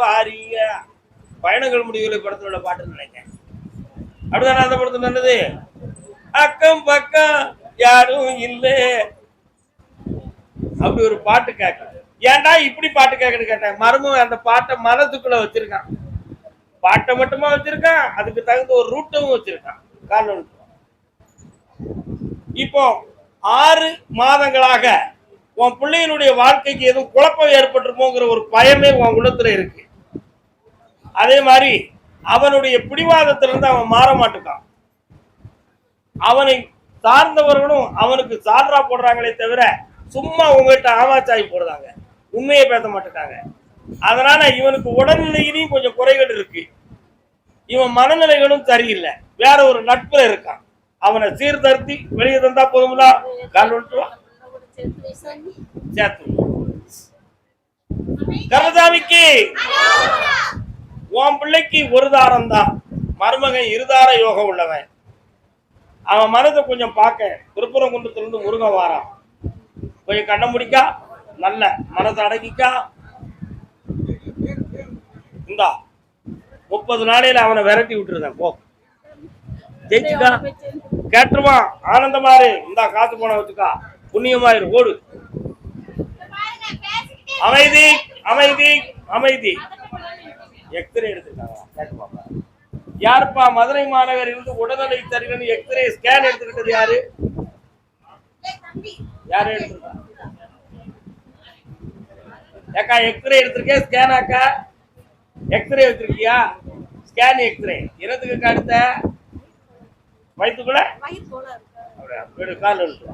வாரிய பயணங்கள் முடிவுகளை படத்துல உள்ள பாட்டுன்னு நினைக்கிறேன். அப்படிதானே அந்த படத்துல நல்லது. அக்கம் பக்கம் யாரும் இல்லை அப்படி ஒரு பாட்டு கேட்க. ஏன்டா இப்படி பாட்டு கேட்கன்னு கேட்டேன். மருமகன் அந்த பாட்டை மனதுக்குள்ள வச்சிருக்கான். பாட்டை மட்டுமா வச்சிருக்கான், அதுக்கு தகுந்த ஒரு ரூட்டும் வச்சிருக்கான். காரணம் இப்போ 6 மாதங்களாக உன் பிள்ளையினுடைய வாழ்க்கைக்கு எதுவும் குழப்பம் ஏற்பட்டுருமோங்கிற ஒரு பயமே உன் உள்ளத்துல இருக்கு. அதே மாதிரி அவனுடைய பிடிவாதத்திலிருந்து அவன் மாற மாட்டுக்கான். அவனை சார்ந்தவர்களும் அவனுக்கு சான்றா போடுறாங்களே தவிர சும்மா உங்ககிட்ட ஆமாச்சாய் போடுறாங்க, உண்மையை பேச மாட்டாங்க. அதனால இவனுக்கு உடல்நிலையிலையும் கொஞ்சம் குறைகள் இருக்கு. இவன் மனநிலைகளும் சரியில்லை, வேற ஒரு நட்புல இருக்கான். அவனை சீர்திருத்தி வெளியே தந்தா போதும்ல. கருதாமிக்கு உன் பிள்ளைக்கு ஒரு தாரம் தான், மருமகன் இருதார யோகம் உள்ளவன். அவன் மனதை கொஞ்சம் பார்க்க திருப்பரங்குன்றத்திலிருந்து முருகன் வாரான். கொஞ்சம் கண்ண முடிக்கா, நல்ல மனதை அடக்கிக்கா. இந்தா 30 நாளையில அவனை விரட்டி விட்டுருந்தேன். போ, ஜெயிச்சுக்கா, கேட்டுருவான். ஆனந்தமாரு, இந்தா காசு போன வச்சுக்கா, புண்ணியமாயிரு, ஓடு. அமைதி அமைதி அமைதி. எக்ஸ்ரே எடுத்துருக்காங்க. யாருப்பா மதுரை மாநகர் இருந்து உடல்நிலை சரியில்லை எக்ஸ்ரே ஸ்கேன் எடுத்துக்கிட்டது யாரு? யாரு எடுத்துருக்கா? ஏக்கா எக்ஸ்ரே எடுத்திருக்கேன், ஸ்கேன் ஆக்கா. எக்ஸ்ரே வச்சிருக்கியா? ஸ்கேன் எக்ஸ்ரே என்னத்துக்கு அடுத்த வயிற்றுக்குள்ள கால் எடுத்து.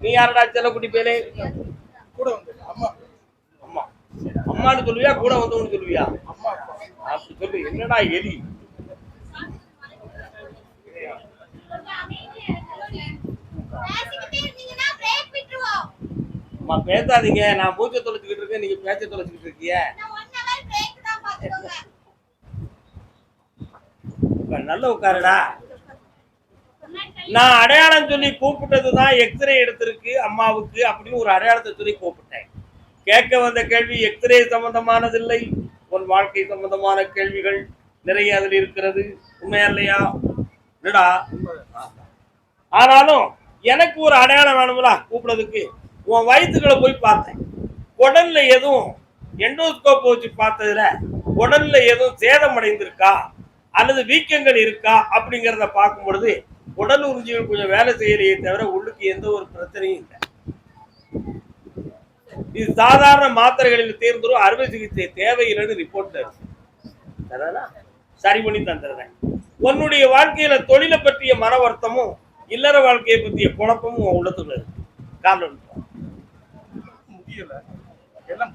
நீ யாரடா செல்லக்குட்டி பேரு? கூட வந்து அம்மா. அம்மா அம்மான்னு சொல்லுவியா, கூட வந்தவன்னு சொல்லுவியா? அம்மா அப்படி சொல்லு. என்னடா எலி? பேசாதீங்க, நான் மூச்சை தொலைச்சுக்கிட்டு இருக்கேன், நீங்க பேச்ச தொலைச்சுக்கிட்டு இருக்கீங்க. நல்ல உட்காருடா. நான் அடையாளம் சொல்லி கூப்பிட்டதுதான் எக்ஸ்ரே எடுத்திருக்கு அம்மாவுக்கு அப்படின்னு ஒரு அடையாளத்தை சொல்லி கூப்பிட்டேன். கேட்க வந்த கேள்வி எக்ஸ்ரே சம்பந்தமானதில்லை, உன் வாழ்க்கை சம்பந்தமான கேள்விகள் நிறைய அதில் இருக்கிறது. உண்மையா இல்லையா? இல்லடா. ஆனாலும் எனக்கு ஒரு அடையாளம் வேணும்ல கூப்பிடுறதுக்கு. உன் வயிற்றுகளை போய் பார்த்தேன். உடல்ல எதுவும் எண்டோஸ்கோப் வச்சு பார்த்ததுல உடல்ல எதுவும் சேதம் அடைந்திருக்கா அல்லது வீக்கங்கள் இருக்கா அப்படிங்கிறத பார்க்கும் பொழுது உடல் உறுதிகள் கொஞ்சம் வேலை செய்யலையே தவிர உள்ளுக்கு எந்த ஒரு பிரச்சனையும் இல்லை. இது சாதாரண மாத்திரைகளில் தேர்ந்தரும், அறுவை சிகிச்சை தேவையில்லைன்னு ரிப்போர்ட்ல இருக்கு. சரி பண்ணி தந்துடுறேன். உன்னுடைய வாழ்க்கையில தொழிலை பற்றிய மன வருத்தமும் இல்லற வாழ்க்கையை பற்றிய குழப்பமும் உள்ளத்துல இருக்கு. காரணம் முடியல, எல்லாம்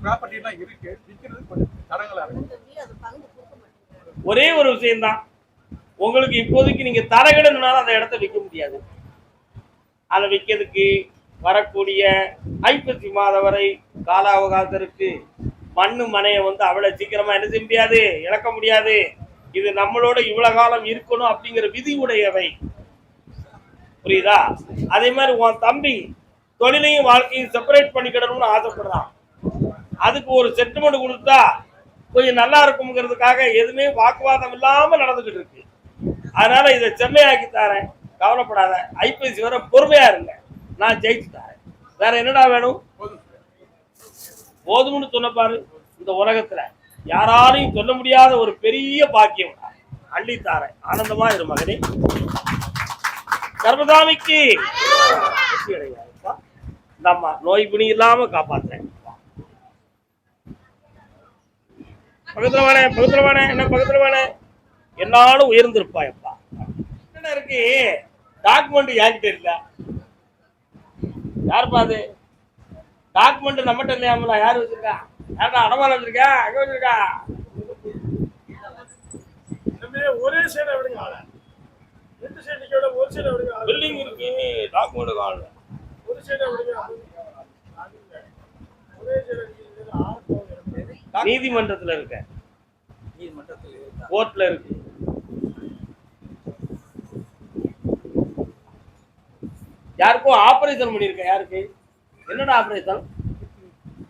ப்ராப்பர்ட்டி எல்லாம் இருக்கு, விற்கிறது கொஞ்சம் தடங்களா இருக்கு. ஒரே ஒரு விஷயம்தான், உங்களுக்கு இப்போதைக்கு நீங்க தரகடனால அந்த இடத்த விற்க முடியாது. அதை விற்கிறதுக்கு வரக்கூடிய ஐப்பசி மாதம் வரை கால அவகாசம் இருக்கு. மண்ணு மனையை வந்து அவ்வளவு சீக்கிரமா என்ன செய்ய முடியாது, இழக்க முடியாது. இது நம்மளோட இவ்வளவு காலம் இருக்கணும் அப்படிங்கிற விதி உடையவை. புரியுதா? அதே மாதிரி உன் தம்பி தொழிலையும் வாழ்க்கையும் செப்பரேட் பண்ணிக்கிடணும்னு ஆசைப்படுறான். அதுக்கு ஒரு செட்டில்மெண்ட் கொடுத்தா கொஞ்சம் நல்லா இருக்குங்கிறதுக்காக எதுவுமே வாக்குவாதம் இல்லாம நடந்துகிட்டு இருக்கு. அதனால இதை செம்மையாக்கி தரேன், கவலைப்படாத. ஐபிஎஸ்சி வர பொறுமையா இருங்க, நான் ஜெயிச்சு தரேன். வேற என்னடா வேணும்? போதும்னு சொன்ன பாரு. இந்த உலகத்துல யாராலையும் சொல்ல முடியாத ஒரு பெரிய பாக்கியம் அள்ளித்தாரேன். ஆனந்தமா இரு மகனே. கர்மசாமிக்கு நம்ம நோய் பிணி இல்லாம காப்பாத்துறேன். பக்கத்துல வேணே, பக்கத்துல வேணே, என்ன பக்கத்துல வேணே, என்னாலும் உயர்ந்திருப்பாயப்பா. என்ன இருக்கு டாக்குமெண்ட் என்கிட்ட இல்ல. யாருப்பா அது? டாக்குமெண்ட் நம்மகிட்ட இல்லையாமல? யாரு வச்சிருக்கா? யாரா அடமானம் வச்சிருக்கா? அங்க வச்சிருக்கா? ஒரே சைடு விடுங்க, ரெண்டு சைடு ஒரு சைடு விடுங்க. பில்டிங் இருக்கு, டாக்குமெண்ட் காணல. ஒரு சைடு விடுங்க. ஒரே சைடு நீதிமன்றத்துல இருக்க, கோர்ட்ல இருக்கு. யாருக்கும் ஆபரேஷன் பண்ணிருக்க? யாருக்கு? என்னடா ஆபரேஷன்?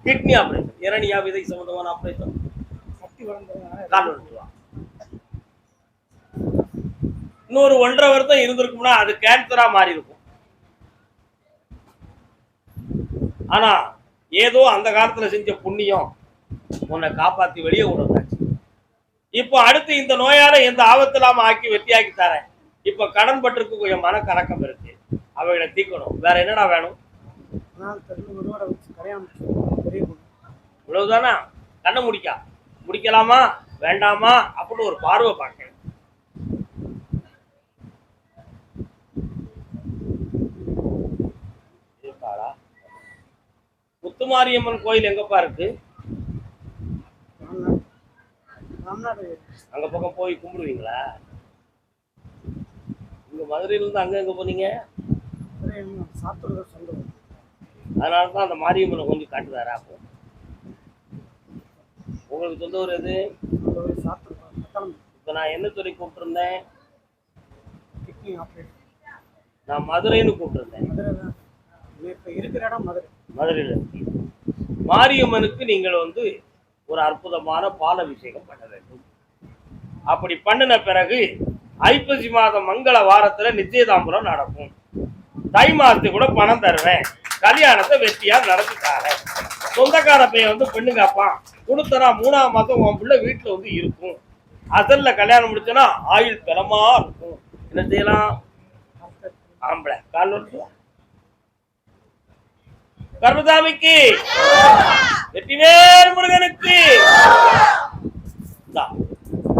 கிட்னி ஆபரேஷன், இரணியா விதை சம்பந்தமான ஆபரேஷன், கால் வெட்டுவான். இன்னொரு 1.5 வருஷம் இருந்திருக்கும்னா அது கேன்சரா மாறி இருக்கும். ஆனா ஏதோ அந்த காலத்துல செஞ்ச புண்ணியம் உன்னை காப்பாத்தி வெளியே விடுறாச்சு. இப்போ அடுத்து இந்த நோயால எந்த ஆபத்து இல்லாம ஆக்கி வெற்றியாக்கி தரேன். இப்ப கடன் பட்டிருக்கு, கொஞ்சம் மன கலக்கம் இருக்கு, அவைகளை தீக்கணும். வேற என்னடா வேணும்? இவ்வளவுதானா? கண்ணை முடிக்கலாமா வேண்டாமா அப்படின்னு ஒரு பார்வை பார்க்க. முத்துமாரியம்மன் கோயில் எங்கப்பா இருக்கு? அங்க பக்கம் போய் கும்பிடுவீங்களா? இங்க மதுரையில இருந்து அங்க எங்க போனீங்க? அதனாலதான் அந்த மாரியம்மனை கொஞ்சம் காட்டுதாரா? அப்போ உங்களுக்கு சொந்த ஊர் எது? இப்ப நான் என்ன துறை கூப்பிட்டுருந்தேன்? நான் மதுரைன்னு கூப்பிட்டுருந்தேன். மதுரையில மாரியம்மனுக்கு நீங்கள் ஒரு அற்புதமான பால அபிஷேகம் பண்ண வேண்டும். அப்படி பண்ணின பிறகு ஐப்பசி மாதம் மங்கள வாரத்துல நிச்சயதாம்பரம் நடக்கும். தை மாசத்துக்கு கூட பணம் தருவேன், கல்யாணத்தை வெற்றியா நடத்திட்டாரு. சொந்தக்கார பையன் பெண்ணு காப்பான், கொடுத்தனா 3ஆம் மாதம் உன் பிள்ளை வீட்டுல இருக்கும். அசல்ல கல்யாணம் முடிச்சனா ஆயுள் பலமா இருக்கும். என்ன செய்யலாம்? ஆம்பளை கால் வருஷம் கர்மசாமிக்கு, வெற்றிவேல் முருகனுக்கு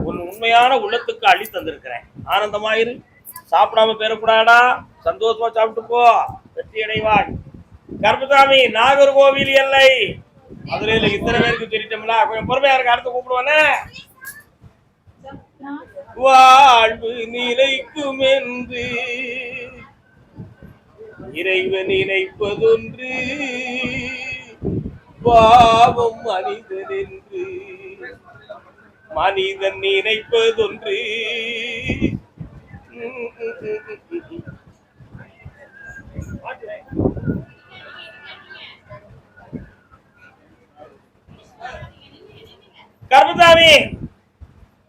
உண்மையான உள்ளத்துக்கு அள்ளி தந்திருக்கிறேன். ஆனந்தமாயிரு, சாப்பிடாம பேரக்கூடாடா, சந்தோஷமா சாப்பிட்டு போ, வெற்றி அடைவாய். கர்மசாமி நாகர்கோவில் எல்லை மதுரையில இத்தனை பேருக்கு தெரிவிட்டோம்ல, கொஞ்சம் பொறுமையா இருக்க. அடுத்து கூப்பிடுவானே. வாழ்வு நிலைக்கும் என்று இறைவன் நினைப்பதொன்று, பாவம் மனிதன் என்று மனிதன் நினைப்பதொன்று. கர்மசாமி,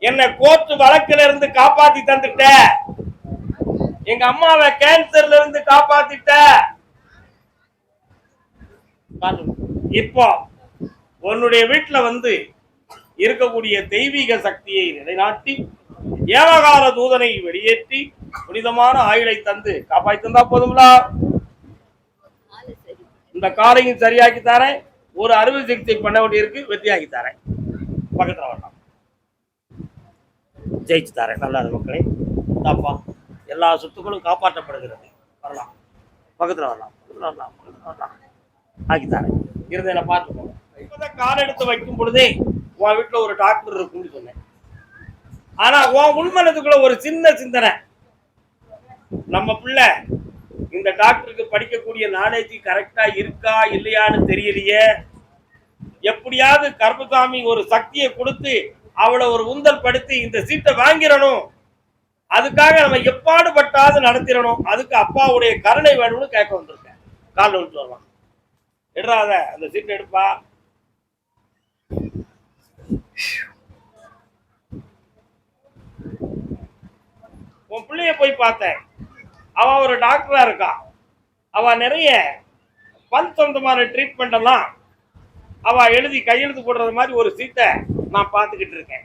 என்ன கோர்ட் வழக்குல இருந்து காப்பாத்தி தந்துட்ட, எங்க அம்மாவை கேன்சர்ல இருந்து காப்பாத்திட்ட. இப்போ உன்னுடைய வீட்டுல இருக்கக்கூடிய தெய்வீக சக்தியை நிலைநாட்டி ஏவகால தூதனை வெளியேற்றி புனிதமான ஆயுளை தந்து காப்பாத்தி தந்தா போதும்ல. இந்த காலையும் சரியாக்கி தரேன், ஒரு அறுவை சிகிச்சை பண்ண வேண்டியிருக்கு, வெற்றியாக்கி தரேன். பக்கத்துல வரலாம், ஜெயிச்சு தரேன். நல்லா இருக்கு மக்களே. தாப்பா எல்லா சொத்துக்களும் காப்பாற்றப்படுகிறது. வரலாம், பக்கத்துல வரலாம், பக்கத்துல வரலாம், பக்கத்துல வரலாம். ஆக்கித்தாரேன். இருந்ததை பார்த்துக்கோங்க. இப்பதான் கால் எடுத்து வைக்கும் பொழுதே உன் வீட்டுல ஒரு டாக்டர் இருக்குன்னு சொன்னேன். ஆனா உன் உள்மனதுக்குள்ள ஒரு சின்ன சிந்தனை, நம்ம பிள்ளை இந்த டாக்டருக்கு படிக்கக்கூடிய நாலேஜ் கரெக்டா இருக்கா இல்லையான்னு தெரியலையே, எப்படியாவது கர்மசாமி ஒரு சக்தியை கொடுத்து அவளை ஒரு உந்தல் படுத்தி இந்த சீட்டை வாங்கிடணும், அதுக்காக நம்ம எப்பாடுபட்டாவது நடத்திடணும், அதுக்கு அப்பாவுடைய கருணை வேணும்னு கேட்க வந்திருக்கேன். கால் விட்டு வரலாம், எடுறாத அந்த சீட்டை எடுப்பா. உன் பிள்ளைய போய் பார்த்தேன், அவ ஒரு டாக்டரா இருக்கா, அவ நிறைய பல் சொந்தமான ட்ரீட்மெண்ட் எல்லாம் அவ எழுதி கையெழுத்து போடுறது மாதிரி ஒரு சீட்டை நான் பார்த்துக்கிட்டு இருக்கேன்.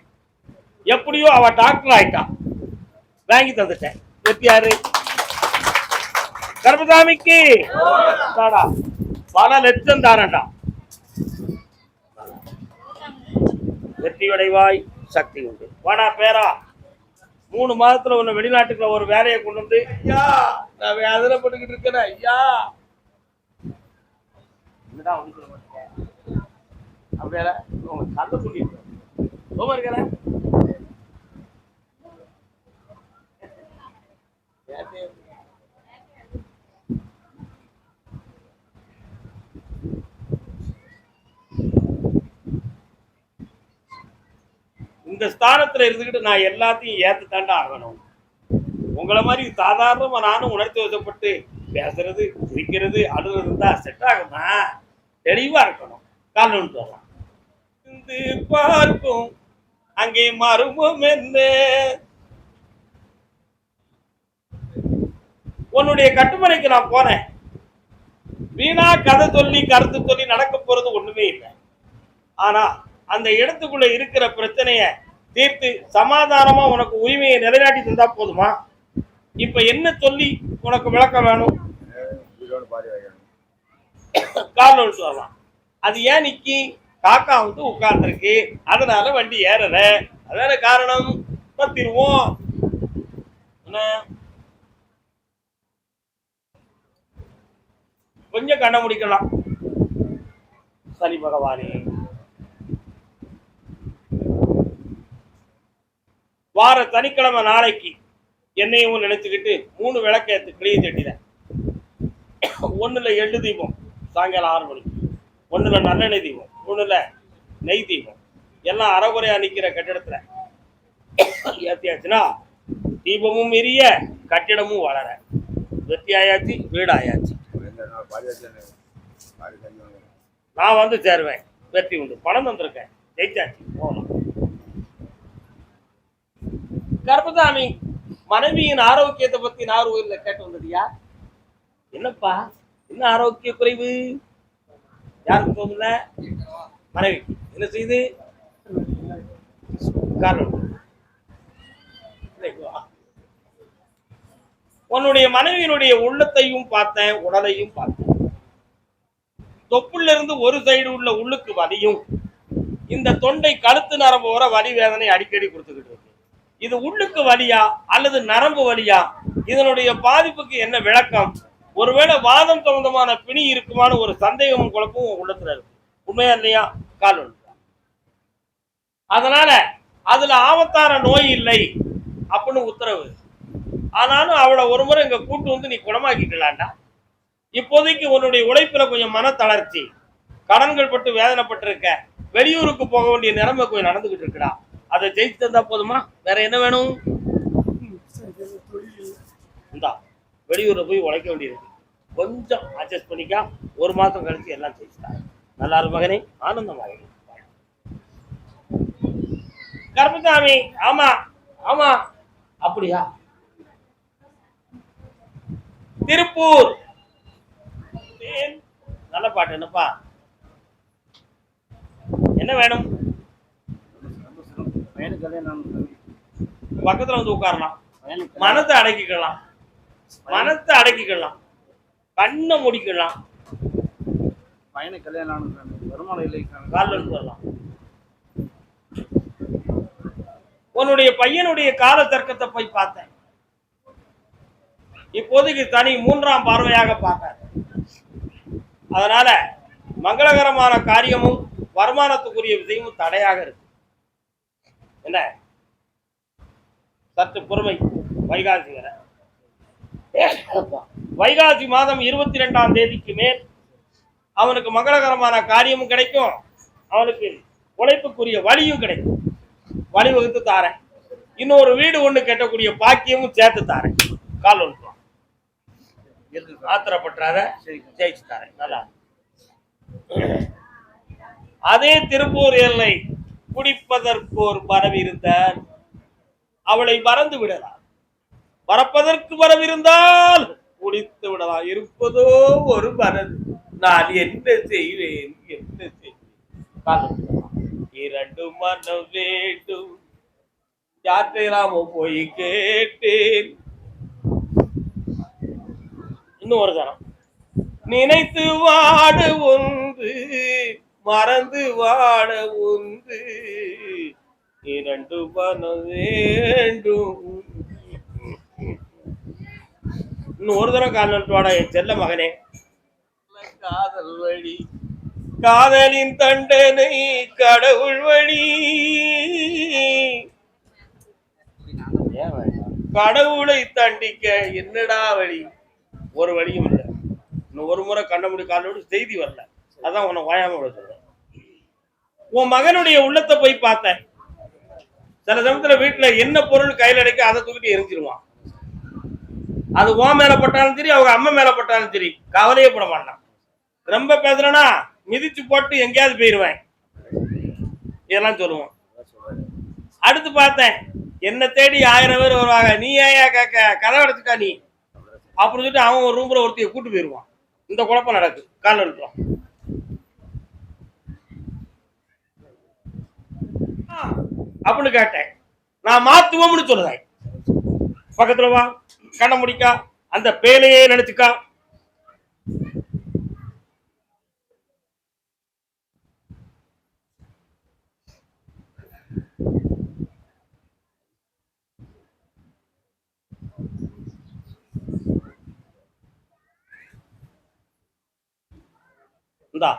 எப்படியோ அவ டாக்டர் ஆயிட்டா, வாங்கி தந்துட்டேன். வெற்றியாரு கர்மசாமிக்கு பல லட்சம் தானண்டா. வெற்றி அடைவாய், சக்தி உண்டு. வாடா பேரா, 3 மாதத்துல ஒண்ணு வெளிநாட்டுக்குள்ள ஒரு வேலையை கொண்டு வந்து, ஐயா நான் வேதனை பண்ணிக்கிட்டு இருக்கிறேன் ஐயா. அப்படியா உங்க கதை சொல்லிட்டு இருக்கிறேன். இந்த ஸ்தானத்துல இருந்துகிட்டு நான் எல்லாத்தையும் ஏத்து தாண்டா ஆகணும். உங்களை மாதிரி சாதாரணமா நானும் உணர்ச்சி வசப்பட்டு பேசுறது, சிரிக்கிறது, அழுகிறது தான் செட் ஆகுமா? தெளிவா இருக்கணும். காரணம் சொல்லலாம். பார்க்கும் அங்கே மர்மம் என்ன? உன்னுடைய கட்டுமனைக்கு நான் போனேன். வீணா கதை சொல்லி கருத்து சொல்லி நடக்க போறது ஒண்ணுமே இல்லை. ஆனா அந்த இடத்துக்குள்ள இருக்கிற பிரச்சனைய தீர்த்து சமாதானமா உனக்கு உரிமையை நிலைநாட்டி தந்தா போதுமா? இப்ப என்ன சொல்லி உனக்கு விளக்கம் வேணும்? காரணம் சொல்லலாம். அது ஏன் நிக்கி? காக்கா வந்து உட்கார்ந்துருக்கு, அதனால வண்டி ஏறல. அதான காரணம். பத்திருவோம். கொஞ்சம் கண்ண முடிக்கலாம். சனி பகவானே, வார சனிக்கிழமை நாளைக்கு என்னையும் நினைச்சுக்கிட்டு 3 விளக்கேத்து கிளிய செட்டில. 1ல எள்ளு தீபம் சாயங்காலம் 6 மணிக்கு, 1ல நல்லெண்ணெய் தீபம், 1ல நெய் தீபம். எல்லாம் அறகுறையா நிக்கிற கட்டிடத்துல ஏத்தியாச்சுன்னா தீபமும் எரிய கட்டிடமும் வளர. வெற்றி ஆயாச்சு, வீடு ஆயாச்சு. நான் வந்து சேருவேன். வெற்றி உண்டு. பணம் வந்திருக்கேன். ஜெயிச்சாச்சு. போகலாம். கர்ப்பசாமி மனைவியின் ஆரோக்கியத்தை பத்தி நாகர்கோயில்ல கேட்டு வந்ததியா? என்னப்பா என்ன ஆரோக்கிய குறைவு? யாருக்கு தோணுல? மனைவி என்ன செய்து? காரணம் உன்னுடைய மனைவியினுடைய உள்ளத்தையும் பார்த்தேன், உடலையும் பார்த்தேன். தொப்புல இருந்து ஒரு சைடு உள்ள உள்ளுக்கு வலியும், இந்த தொண்டை கழுத்து நரம்பு வர வலி வேதனை அடிக்கடி கொடுத்துக்கிட்டு இருக்கு. இது உள்ளுக்கு வலியா அல்லது நரம்பு வலியா? இதனுடைய பாதிப்புக்கு என்ன விளக்கம்? ஒருவேளை வாதம் சம்பந்தமான பிணி இருக்குமான ஒரு சந்தேகமும் குழப்பமும் உள்ளத்துல இருக்கு. உண்மையா இல்லையா? கால் ஒன்று. அதனால அதுல ஆபத்தான நோய் இல்லை அப்படின்னு உத்தரவு. ஆனாலும் அவளை ஒரு முறை இங்க கூட்டு வந்து நீ குணமாக்கிக்கலாண்டா. இப்போதைக்கு உன்னுடைய உழைப்புல கொஞ்சம் மன தளர்ச்சி, கடன்கள் பட்டு வேதனைப்பட்டு இருக்க, வெளியூருக்கு போக வேண்டிய நிலைமை கொஞ்சம் நடந்துகிட்டு இருக்கா. அதை ஜெயிச்சு தந்தா போதுமா? வேற என்ன வேணும்? இந்தா வெளியூர்ல போய் உழைக்க வேண்டியிருக்கு. கொஞ்சம் அட்ஜஸ்ட் பண்ணிக்கா. 1 மாசம் கழிச்சு எல்லாம் ஜெயிச்சுட்டாங்க. நல்லா இரு மகனே, ஆனந்தமாக. கர்மசாமி ஆமா ஆமா அப்படியா? திருப்பூர் நல்ல பாட்டு. என்னப்பா என்ன வேணும்? பக்கத்துல வந்து உட்காரலாம். மனத்தை அடக்கிக்கலாம், மனத்தை அடக்கிக்கலாம், கண்ணை முடிக்கலாம். பையனை கல்யாணம் வருமானம் இல்லை, காலில் வரலாம். உன்னுடைய பையனுடைய கால தர்க்கத்தை போய் பார்த்தேன். இப்போதைக்கு தனி 3ஆம் பார்வையாக பார்க்க. அதனால மங்களகரமான காரியமும் வருமானத்துக்குரிய விஷயமும் தடையாக இருக்கு. என்ன சற்று பொறுமை. வைகாசி வர வைகாசி மாதம் 22ஆம் தேதிக்கு மேல் அவனுக்கு மங்களகரமான காரியமும் கிடைக்கும், அவனுக்கு உழைப்புக்குரிய வழியும் கிடைக்கும். வழிவகுத்து தாரேன். இன்னொரு வீடு ஒண்ணு கட்டக்கூடிய பாக்கியமும் சேர்த்து தாரேன். கால் ஒன்று ஆத்திரப்பட்டாத, ஜெயிச்சு தாரேன். நல்லா. அதே திருப்பூர் எல்லை குடிப்பதற்கு ஒரு மரபு இருந்தால் அவளை மறந்து விடலாம். மறப்பதற்கு மரபு இருந்தால் குடித்து விடலாம். இருப்பதோ ஒரு மரபு. நான் என்ன செய்வேன், என்ன செய்வேன்? 2 மனம் வேண்டும், யாத்திராம போய் கேட்டேன். இன்னும் ஒரு தரம். நினைத்து வாட ஒன்று, மறந்து வாட ஒன்று, 2 மனம் வேண்டும். இன்னும் ஒரு தரம் காரணம் வாடா என் செல்ல மகனே. காதல் வழி, காதலின் தண்டனை கடவுள் வழி. கடவுளை தண்டிக்க என்னடா வழி? ஒரு வழியும் இல்லை. இன்னும் ஒரு முறை கண்ண முடி காலோடு செய்தி வரல. அதான் உன்னை வாயாம விட சொல்றேன். உன் மகனுடைய உள்ளத்தை போய் பார்த்தேன். சில சமயத்துல வீட்டுல என்ன பொருள் கையில் அடைக்க அதை தூக்கிட்டு எரிஞ்சிருவான். அது உன் மேல பட்டாலும் சரி, அவங்க அம்மா மேல பட்டாலும் சரி, கவலையே பட மாட்டான். ரொம்ப பேசுறனா மிதிச்சு போட்டு எங்கேயாவது போயிருவேன், இதெல்லாம் சொல்லுவோம். அடுத்து பார்த்தேன், என்ன தேடி 1000 பேர் வருவாங்க, நீ ஏன் கேட்க, கதை அடைச்சுக்கா நீ அப்படின்னு சொல்லிட்டு அவன் ஒரு ரூம்ல ஒருத்தைய கூட்டு போயிருவான். இந்த குழப்பம் நடக்கு. கால எடுத்துரும் அப்படின்னு கேட்டேன். நான் மாத்துவோம்னு சொல்லுதேன். பக்கத்துல வா, கண்ண முடிக்கா, அந்த பேலையே நினைச்சுக்கா. இந்தா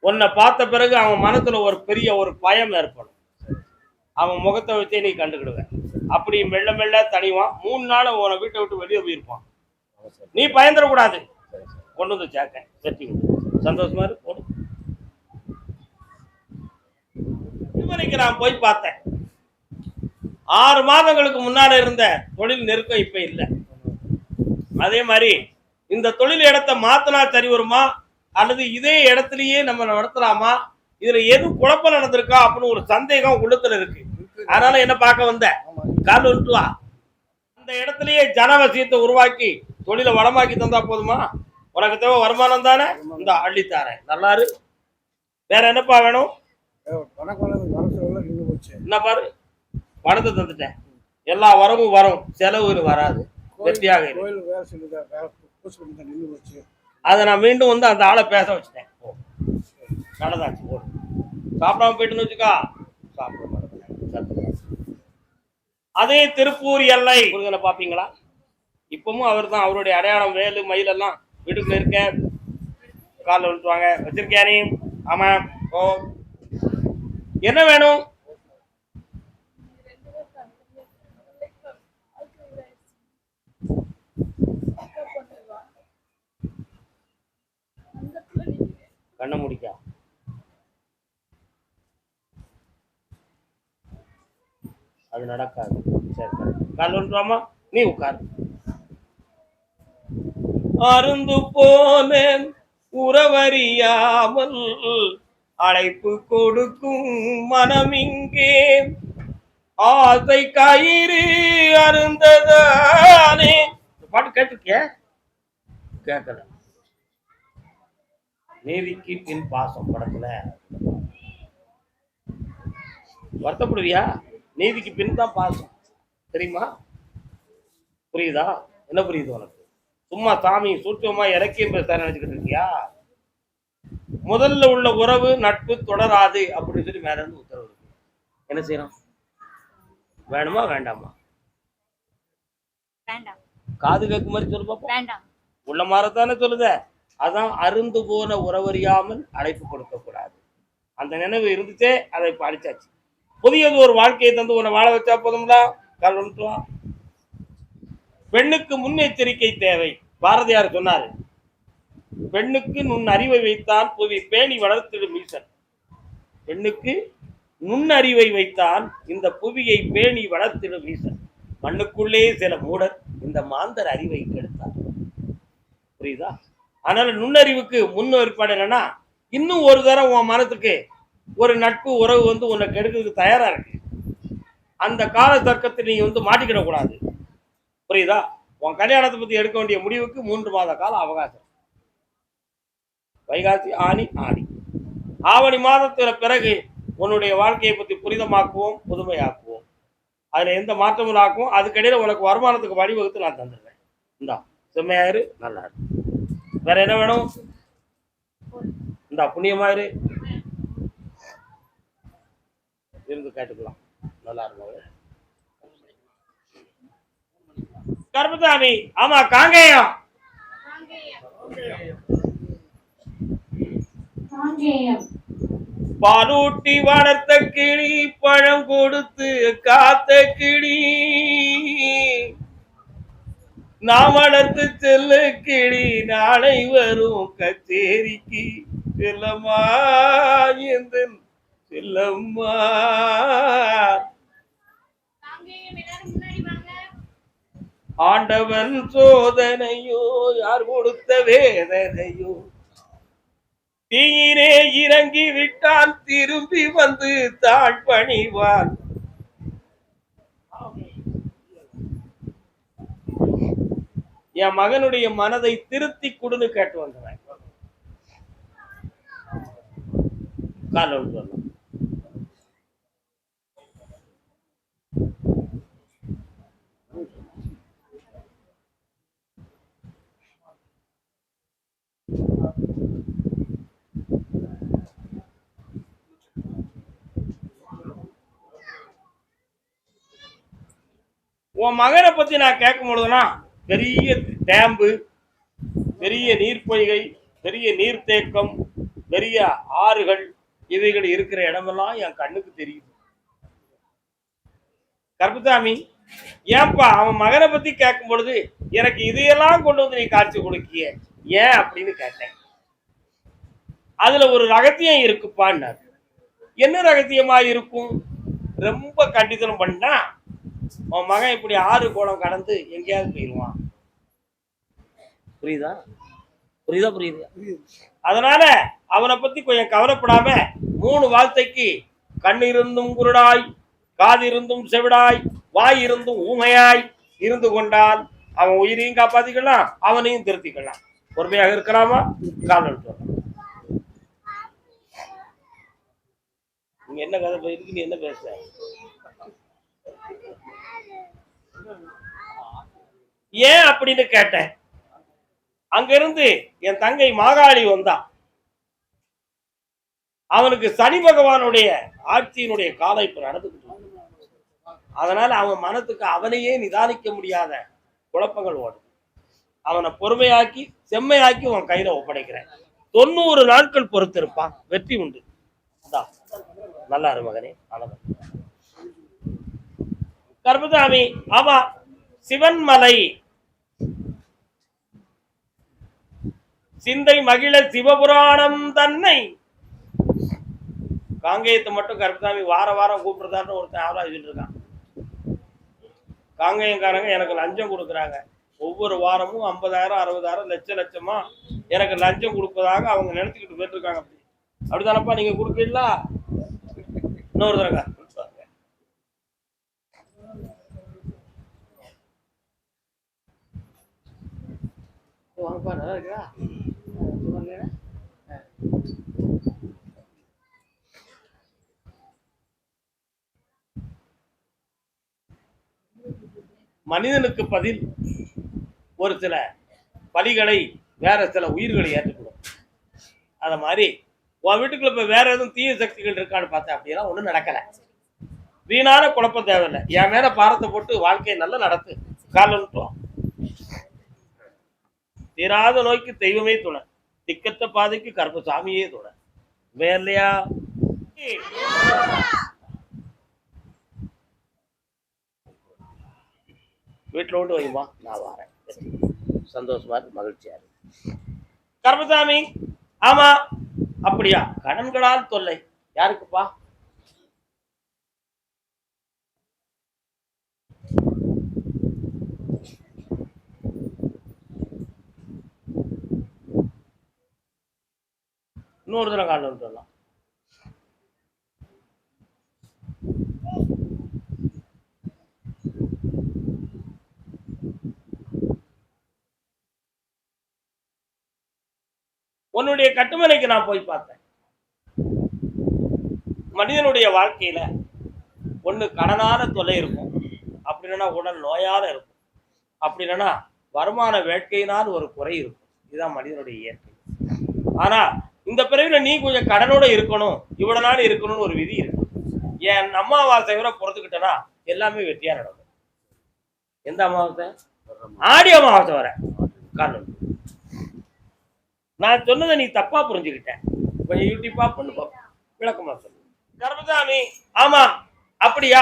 உன்னை பார்த்த பிறகு அவன் மனசுல ஒரு பெரிய ஒரு பயம் ஏற்படும். அவன் முகத்தை வச்சே நீ கண்டுக்கிடுவேன். அப்படி மெல்ல மெல்ல தனிவான். 3 நாள் உன வீட்டை விட்டு வெளியே போயிருப்பான். நீ பயந்துடக்கூடாது. கொண்டு வந்து சேர்க்க செட்டிங் சந்தோஷமா இருக்கு. இவனுக்கு நான் போய் பார்த்தேன். 6 மாதங்களுக்கு முன்னால இருந்த தொழில் நெருக்கம் இப்ப இல்லை. அதே மாதிரி இந்த தொழில் இடத்தை மாத்தினா சரி வருமா, அல்லது இதே இடத்துலயே நம்ம நடத்தலாமா, இதுல எது குழப்பம் நடந்திருக்கா அப்படின்னு ஒரு சந்தேகம் உள்ளத்துல இருக்கு. அதனால என்ன பார்க்க வந்த, கால் வந்துட்டு வா. அந்த இடத்துலயே ஜனவசியத்தை உருவாக்கி தொழிலை வளமாக்கி தந்தா போதுமா? உனக்கு தேவை வருமானம் தானே, இந்த அள்ளித்தாரேன். நல்லாரு. வேற என்னப்பா வேணும்? என்ன பாரு, பணத்தை தந்துட்டேன். எல்லா வரவும் வரும், செலவு வராது. வெற்றியாக அதை நான் மீண்டும் வந்து அந்த ஆளை பேச வச்சுட்டேன். நல்லதாச்சு, போடு. சாப்பிடாம போயிட்டுன்னு வச்சுக்கா, சாப்பிட. அதே திருப்பூர் எல்லை முருகனை பாப்பீங்களா? இப்பவும் அவர் தான். அவருடைய அடையாளம் வேலு மயில் எல்லாம் வீட்டுக்குள்ள இருக்க. காலில் விழுத்துவாங்க. வச்சிருக்கியா நீ? ஆமா. ஓ, என்ன வேணும்? கண்ண முடிக்கா. அது நடக்காது. சரி, கால் வந்துருவாமா, நீ உட்காரு. அருந்து போனேன் உறவறியாமல் அழைப்பு கொடுக்கும் மனமிங்கே, ஆசை கயிறு அருந்ததானே. பாட்டு கேட்டிருக்கிய? கேட்கல. நீதிக்கு பின் பாசம் படத்துல வருத்தப்படுவியா? நீதிக்கு பின் தான் பாசம், தெரியுமா? புரியுதா? என்ன புரியுது உனக்கு? சும்மா சாமி சூட்சமா இலக்கியம் பேச நினைச்சுக்கிட்டு இருக்கியா? முதல்ல உள்ள உறவு நட்பு தொடராது அப்படின்னு சொல்லி மேல இருந்து உத்தரவு இருக்கு. என்ன செய்யணும்? வேணுமா வேண்டாமா? காது கேட்கும் மாதிரி சொல்லு பாப்போம். உள்ள மாறத்தானே சொல்லுத. அதான் அருந்து போன உறவறியாமல் அழைப்பு கொடுக்க கூடாது. அந்த நினைவு இருந்துச்சே, அதை இப்ப அழிச்சாச்சு. புதியது ஒரு வாழ்க்கையை தந்து உன்னை வாழ வச்சா போதும்ல. கால் வந்துட்டுவா. பெண்ணுக்கு முன்னெச்சரிக்கை தேவை. பாரதியார் சொன்னாரு, பெண்ணுக்கு நுண் அறிவை வைத்தான் புவி பேணி வளர்த்திடும் ஈசன். பெண்ணுக்கு நுண்ணறிவை வைத்தான் இந்த புவியை பேணி வளர்த்திடும் ஈசன். மண்ணுக்குள்ளே சில மூடர் இந்த மாந்தர் அறிவை கெடுத்தார். புரியுதா? அதனால நுண்ணறிவுக்கு முன்னேற்பாடு என்னன்னா, இன்னும் ஒரு தரம் உன் மனத்துக்கு ஒரு நட்பு உறவு வந்து உன்னை கெடுக்கிறதுக்கு தயாரா இருக்கு. அந்த கால தர்க்கத்தை நீ வந்து மாட்டிக்கிடக்கூடாது. புரியுதா? உன் கல்யாணத்தை பத்தி எடுக்க வேண்டிய முடிவுக்கு 3 மாத கால அவகாசம். வைகாசி, ஆனி, ஆடி, ஆவணி மாதத்துல பிறகு உன்னுடைய வாழ்க்கையை பத்தி புரிதமாக்குவோம், புதுமையாக்குவோம். அதுல எந்த மாற்றமும் ஆக்குவோம். அதுக்கிடையில உனக்கு வருமானத்துக்கு வழிவகுத்து நான் தந்துடுறேன். இந்தா செம்மையாயிரு, நல்லா இருக்கு. வேற என்ன வேணும்? இந்தா புண்ணியமாயிரு, இருந்து கேட்டுக்கலாம். நல்லா இருக்கும். கருப்பசாமி, ஆமா காங்கேயம். பாலூட்டி வளர்த்த கிளி, பழம் கொடுத்து காத்த கிளி, நாம் வளர்த்து செல்ல கிளி, நாளை வரும் கச்சேரிக்கு செல்லம்மா எந்த செல்லம்மா. ஆண்டவன் சோதனையோ யார் கொடுத்த வேதனையோ, தீயிலே இறங்கி விட்டான் திரும்பி வந்து தாழ் பணிவான். என் மகனுடைய மனதை திருத்தி கொடுன்னு கேட்டு வந்தவன். உன் மகனை பத்தி நான் கேட்கும் பொழுதுனா பெரிய டேம்பு, பெரிய நீர்ப்பொய்கை, பெரிய நீர்த்தேக்கம், பெரிய ஆறுகள் இவைகள் இருக்கிற இடமெல்லாம் என் கண்ணுக்கு தெரியுது. கருப்புசாமி, ஏன்பா அவன் மகனை பத்தி கேட்கும் பொழுது எனக்கு இதையெல்லாம் கொண்டு வந்து நீ காட்சி கொடுக்கிய, ஏன் அப்படின்னு கேட்டேன். அதுல ஒரு ரகசியம் இருக்குப்பான்னாரு. என்ன ரகசியமா இருக்கும்? ரொம்ப கண்டிதனம் பண்ணா அவன் மகன் இப்படி ஆறு கோணம் கடந்து எங்கேயாவது போயிடுவான். புரியுதா? புரியுதா? புரியுதா? அதனால அவனை பத்தி கொஞ்சம் கவலைப்படாம 3 வார்த்தைக்கு கண் இருந்தும் குருடாய், காது இருந்தும் செவிடாய், வாய் இருந்தும் ஊமையாய் இருந்து கொண்டால் அவன் உயிரையும் காப்பாத்திக்கலாம், அவனையும் திருத்திக்கலாம். பொறுமையாக இருக்கலாமா? காலம் சொல்லலாம். நீங்க என்ன கதை போயிருக்கு, நீ என்ன பேச? ஏன் அப்படின்னு கேட்டேன். அங்கிருந்து என் தங்கை மாகாளி வந்தா. அவனுக்கு சனி பகவானுடைய ஆட்சியினுடைய காலம் இப்ப நடந்துகிட்டு. அதனால அவன் மனத்துக்கு அவனையே நிதானிக்க முடியாத குழப்பங்கள் ஓடும். அவனை பொறுமையாக்கி செம்மையாக்கி உன் கையில ஒப்படைக்கிறேன். 90 நாட்கள் பொறுத்திருப்பான், வெற்றி உண்டு. நல்லா இரு மகனே. கருப்பசாமி, ஆமா, சிவன்மலை சிந்தை மகிழ சிவபுராணம் தன்னை. காங்கேயத்தை மட்டும் கருப்பசாமி வார வாரம் கூப்பிடுறதான்னு ஒருத்தன் ஆராய்ச்சிட்டு இருக்கான். காங்கேயங்காரங்க எனக்கு லஞ்சம் கொடுக்குறாங்க. ஒவ்வொரு வாரமும் 50,000 60,000 லட்சமா எனக்கு லஞ்சம் கொடுப்பதாக அவங்க நினைச்சுக்கிட்டு போயிட்டு இருக்காங்க. அப்படிதானப்பா நீங்க கொடுப்பீங்களா? இன்னொரு தடவை வாங்கப்பா, நல்லா இருக்கா? மனிதனுக்கு பதில் ஒரு சில பலிகளை வேற சில உயிர்களை ஏற்றுக்கணும். அத மாதிரி உன் வீட்டுக்குள்ள இப்ப வேற எதுவும் தீய சக்திகள் இருக்கான்னு பார்த்தேன். அப்படியெல்லாம் ஒண்ணும் நடக்கல. வீணான குழப்பம் தேவையில்லை. என் மேல பாரத்தை போட்டு வாழ்க்கையை நல்லா நடத்து. காலம் தீராத நோய்க்கு தெய்வமே துணை, திக்கத்த பாதைக்கு கருப்பசாமியே துணை. வேலையா வீட்டுல விட்டு வைமா, நான் வரேன். சந்தோஷமா இருக்கு, மகிழ்ச்சியா இருக்கு. கருப்பசாமி, ஆமா அப்படியா? கடன்களால் தொல்லை யாருக்குப்பா? இன்னொரு தடவை காலம் சொல்லலாம். உன்னுடைய கட்டுமனைக்கு நான் போய் பார்த்தேன். மனிதனுடைய வாழ்க்கையில ஒண்ணு கடனால தொல்லை இருக்கும், அப்படி இல்லைன்னா உடல் நோயால இருக்கும், அப்படி இல்லைன்னா வருமான வேட்கையினால் ஒரு குறை இருக்கும். இதுதான் மனிதனுடைய இயற்கை. ஆனா இந்த பிறவில நீ கொஞ்சம் கடனோட இருக்கணும், இவ்வளவு நாள் இருக்கணும்னு ஒரு விதி இருக்கு. என் அமாவாசை வரை பொறுத்துக்கிட்டனா எல்லாமே வெற்றியா நடக்கும். எந்த அமாவாசை? ஆடி அமாவாசை வர காரணம். நான் சொன்னதை நீ தப்பா புரிஞ்சுக்கிட்ட. கொஞ்சம் யூடியூப்பா பண்ணு பாப்பா, விளக்கமா சொல்லு. கருப்பசாமி, ஆமா அப்படியா?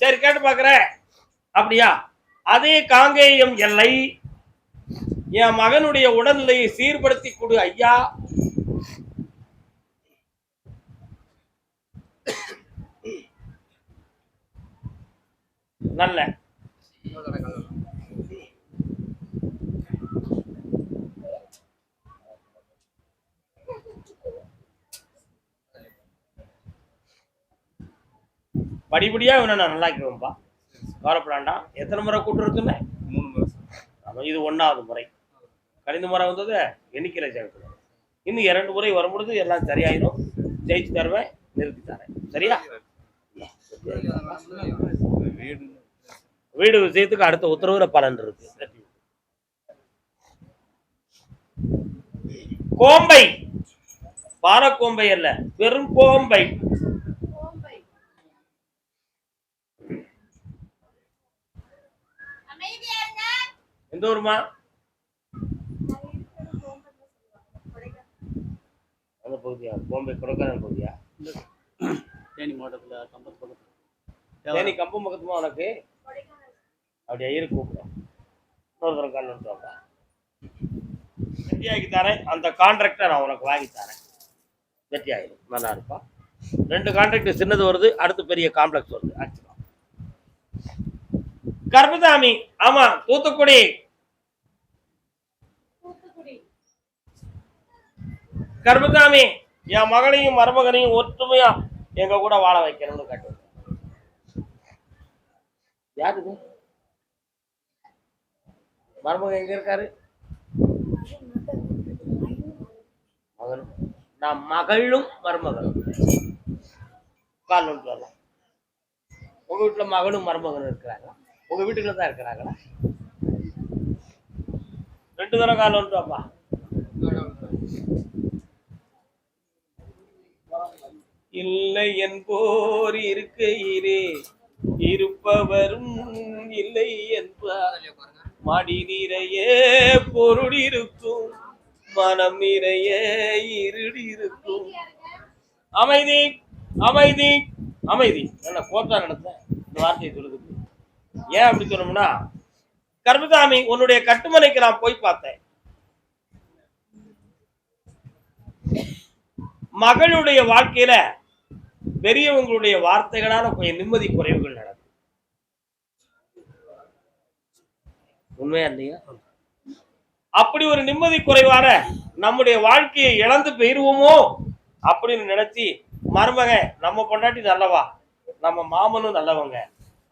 சரி கேட்டு பாக்குறேன். அப்படியா? அதே காங்கேயம் எல்லை என் மகனுடைய உடல்நிலையை சீர்படுத்தி கொடு ஐயா. நல்ல படிப்படியா இவனை நான் நல்லாக்கிடுவேன்பா, கவலைப்படாண்டா. எத்தனை முறை கூட்டுறதுன்னு? 3 முறை. ஆமா, இது 1வது முறை. கழிந்த முறை வந்தது எண்ணிக்கையில சேர்க்கணும். இன்னும் 2 முறை வரும்பொழுது எல்லாம் சரியாயிடும். ஜெயிச்சு தருவேன், நிறுத்தி தரேன். சரியா? வீடு விஷயத்துக்கு அடுத்த உத்தரவுல பலன் இருக்கு. கோம்பை, பானக்கோம்பை அல்ல, வெறும் கோம்பை. எந்த ஊருமா? அந்த பகுதியா? கோம்பை கொடைக்கானல் பகுதியா? தேனி மாவட்டத்துல கம்பத்து பக்கத்துல. தேனி கம்பம் பக்கத்துமா உனக்கு? அப்படியே இரு, கூப்பிடும். இன்னொரு தரம் கால் வந்துட்டோம்ப்பா. வெட்டியாக்கி தரேன். அந்த கான்ட்ராக்டை நான் உனக்கு வாங்கி தரேன். வெட்டியாயிடும், நல்லா இருப்பா. 2 கான்ட்ராக்ட் சின்னது வருது, அடுத்து பெரிய காம்ப்ளெக்ஸ் வருது. ஆக்சுவலா கர்மசாமி, ஆமா, தூத்துக்குடி. கர்மசாமி, என் மகனையும் மருமகனையும் ஒற்றுமையா எங்க கூட வாழ வைக்கணும்னு கேட்டு. யாரு மருமகன்? எங்க இருக்காரு? மகன். நான் மகளும் மருமகனும் கால் நோட்டு வரலாம். உங்க வீட்டுல மகனும் மருமகனும் இருக்கிறாங்களா? உங்க வீட்டுக்குள்ள தான் இருக்கிறாங்களா? 2 தடவை கால் நோட்டு வாப்பா. இல்லை என்போர் இருக்கையிலே இருப்பவரும் இல்லை என்பார். மடி நிறைய பொருள் இருக்கும், மனம் நிறைய இருடி இருக்கும். அமைதி, அமைதி, அமைதி. என்ன கோட்டா நடத்த இந்த வார்த்தையை சொல்லுது. ஏன் அப்படி சொல்லணும்னா, கர்மசாமி, உன்னுடைய கட்டுமனைக்கு நான் போய் பார்த்தேன். மகளுடைய வாழ்க்கையில பெரியவங்களுடைய வார்த்தைகளான கொஞ்சம் நிம்மதி குறைவுகள் நடக்கும். உண்மையா இல்லையா? அப்படி ஒரு நிம்மதி குறைவான நம்முடைய வாழ்க்கையை இழந்து போயிருவோமோ அப்படின்னு நினைச்சு, மருமக நம்ம பொண்டாட்டி நல்லவா, நம்ம மாமனும் நல்லவங்க,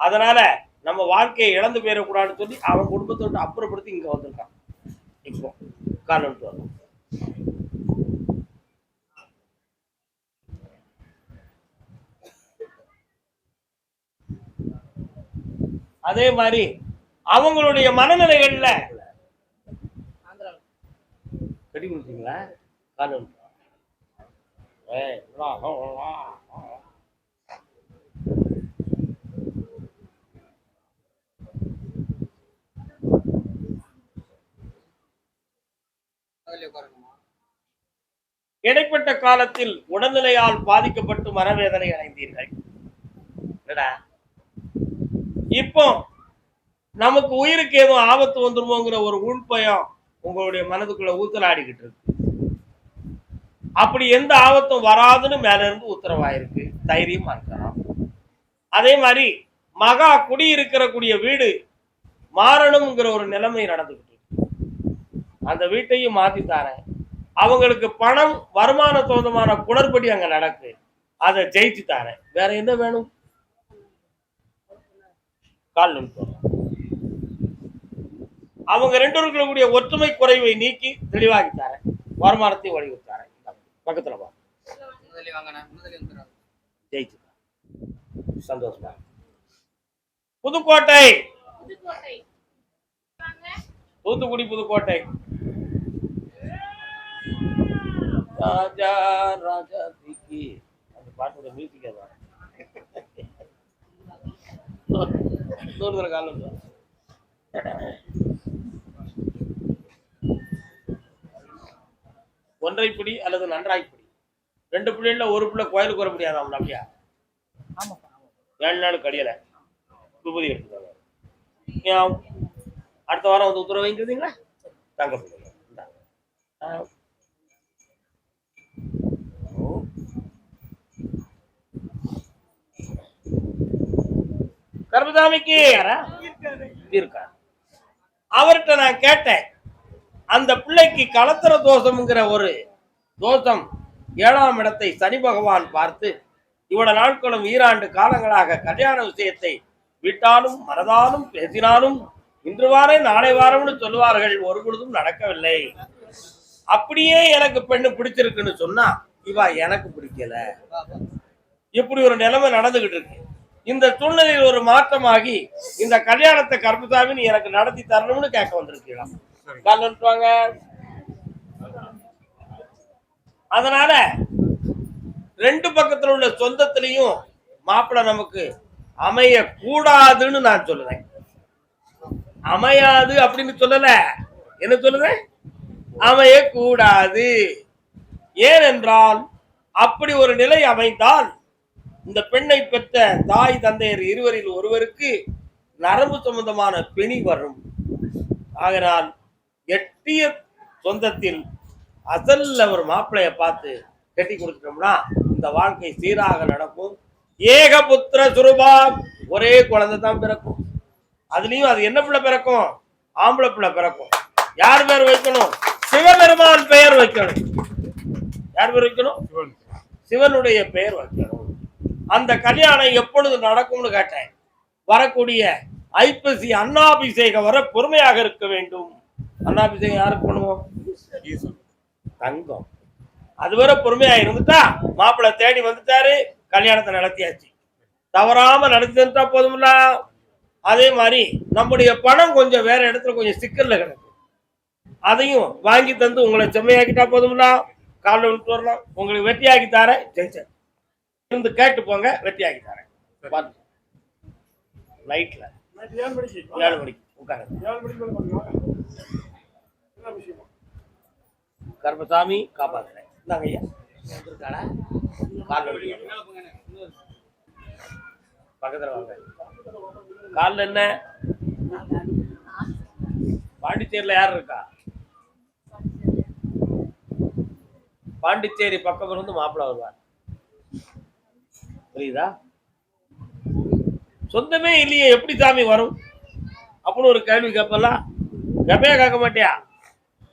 அதனால நம்ம வாழ்க்கையை இழந்து போயிடக்கூடாதுன்னு சொல்லி அவன் குடும்பத்தோட அப்புறப்படுத்தி இங்க வந்திருக்கான். இப்போ காலம் வரணும். அதே மாதிரி அவங்களுடைய மனநிலைகள்ல கட்டி கொடுத்தீங்களா? காலம் இடைப்பட்ட காலத்தில் உடல்நிலையால் பாதிக்கப்பட்டு மனவேதனை அடைந்தீர்கள். இப்போ நமக்கு உயிருக்கு ஏதும் ஆபத்து வந்துருமோங்கிற ஒரு உள்பயம் உங்களுடைய மனதுக்குள்ள ஊத்தலாடிக்கிட்டு இருக்கு. அப்படி எந்த ஆபத்தும் வராதுன்னு மேல இருந்து உத்தரவாயிருக்கு. தைரியமா இருக்கலாம். அதே மாதிரி மகா குடியிருக்கிற கூடிய வீடு மாறணும்ங்கிற ஒரு நிலைமை நடந்துகிட்டு இருக்கு. அந்த வீட்டையும் மாத்தி தரேன். அவங்களுக்கு பணம் வருமான தோதமான குளறுபடி அங்க நடக்கு, அதை ஜெயிச்சு தரேன். வேற என்ன வேணும்? கால் நிமிஷம். அவங்க 2 பேருக்குள்ள ஒற்றுமை குறைவை நீக்கி தெளிவாகி தரேன். வருமானத்தை வழங்கி தரேன். பக்கத்துல வா, ஜெயிச்சு சந்தோஷமா. புதுக்கோட்டை, தூத்துக்குடி, புதுக்கோட்டை. ராஜா ராஜா திக்கி, அந்த பாட்டோட மியூசிக் அதான். காலம் ஒன்றைப்பிடி அல்லது நன்றாய்ப்பிடி. 2 பிள்ளைல ஒரு பிள்ளை கோயிலுக்கு வர முடியாது. அவன் அப்படியா? 7 நாள் கடியல விபூதி எடுத்துக்காங்க. அடுத்த வாரம் வந்து உத்தரவு வாங்கிக்கிறீங்களா? தங்க பிள்ளை கர்மசாமிக்கு இருக்கா? அவர்கிட்ட நான் கேட்டேன், அந்த பிள்ளைக்கு கலத்திர தோஷம்ங்கிற ஒரு தோஷம் 7ஆம் இடத்தை சனி பகவான் பார்த்து இவ்வளவு நாட்களும் ஈராண்டு காலங்களாக கல்யாண விஷயத்தை விட்டாலும் மனதாலும் பேசினாலும் இன்று வாரம் நாளை வாரம்னு சொல்லுவார்கள், ஒரு பொழுதும் நடக்கவில்லை. அப்படியே எனக்கு பெண்ணு பிடிச்சிருக்குன்னு சொன்னா இவா எனக்கு பிடிக்கல, இப்படி ஒரு நிலைமை நடந்துகிட்டு இருக்கு. இந்த சூழ்நிலையில் ஒரு மாற்றமாகி இந்த கல்யாணத்தை கருப்புசாமி நீ எனக்கு நடத்தி தரணும்னு கேட்க வந்திருக்கலாம். அதனால ரெண்டு பக்கத்துல உள்ள சொந்தத்திலையும் மாப்பிள்ளை நமக்கு அமைய கூடாதுன்னு நான் சொல்லுவேன். அமையாது அப்படின்னு சொல்லல, என்ன சொல்லுவேன், அமைய கூடாது. ஏனென்றால் அப்படி ஒரு நிலை அமைந்தால் இந்த பெண்ணை பெற்ற தாய் தந்தையர் இருவரில் ஒருவருக்கு நரம்பு சம்பந்தமான பிணி வரும். ஆகினால் எட்டிய சொந்தத்தில் அசல்ல ஒரு மாப்பிள்ளைய பார்த்து கட்டி கொடுத்துட்டோம்னா இந்த வாழ்க்கை சீராக நடக்கும். ஏகபுத்திர சுரூபம், ஒரே குழந்தை தான் பிறக்கும். அதுலயும் அது என்ன பிள்ளை பிறக்கும், ஆம்பளை பிள்ளை பிறக்கும். யார் பேர் வைக்கணும், சிவபெருமான் பெயர் வைக்கணும். யார் பேர் வைக்கணும், சிவனுடைய பெயர் வைக்கணும். அந்த கல்யாணம் எப்பொழுது நடக்கும்னு கேட்டேன். வரக்கூடிய ஐப்பசி அன்னாபிஷேகம் வர பொறுமையாக இருக்க வேண்டும். அன்னாபிஷேகம் யாருக்கு பண்ணுவோம், தங்கம். அதுவரை பொறுமையா இருந்துட்டா மாப்பிள்ளை தேடி வந்துட்டாரு, கல்யாணத்தை நடத்தியாச்சு. தவறாம நடத்திட்டா போதும்ல. அதே மாதிரி நம்முடைய பணம் கொஞ்சம் வேற இடத்துல கொஞ்சம் சிக்கல்ல கிடக்கு, அதையும் வாங்கி தந்து உங்களை செம்மையாக்கிட்டா போதும்ல. காலைல விட்டு வரலாம், உங்களுக்கு வெட்டியாக்கி தரேன், ஜெயிச்சேன் இருந்து கேட்டு போங்க, வெட்டியாக்கி தரேன். நைட்ல 7 மணிக்கு உட்கார கருப்பசாமி காப்பாத்துறேன். பக்கத்துல வாங்க. காலில் என்ன, பாண்டிச்சேரியில யார் இருக்கா, பாண்டிச்சேரி பக்கம் இருந்து மாப்பிள்ளை வருவார், புரியுதா? சொந்தமே இல்லையே எப்படி சாமி வரும் அப்படின்னு ஒரு கேள்வி கேட்பலாம். கேட்பே கேட்க மாட்டியா?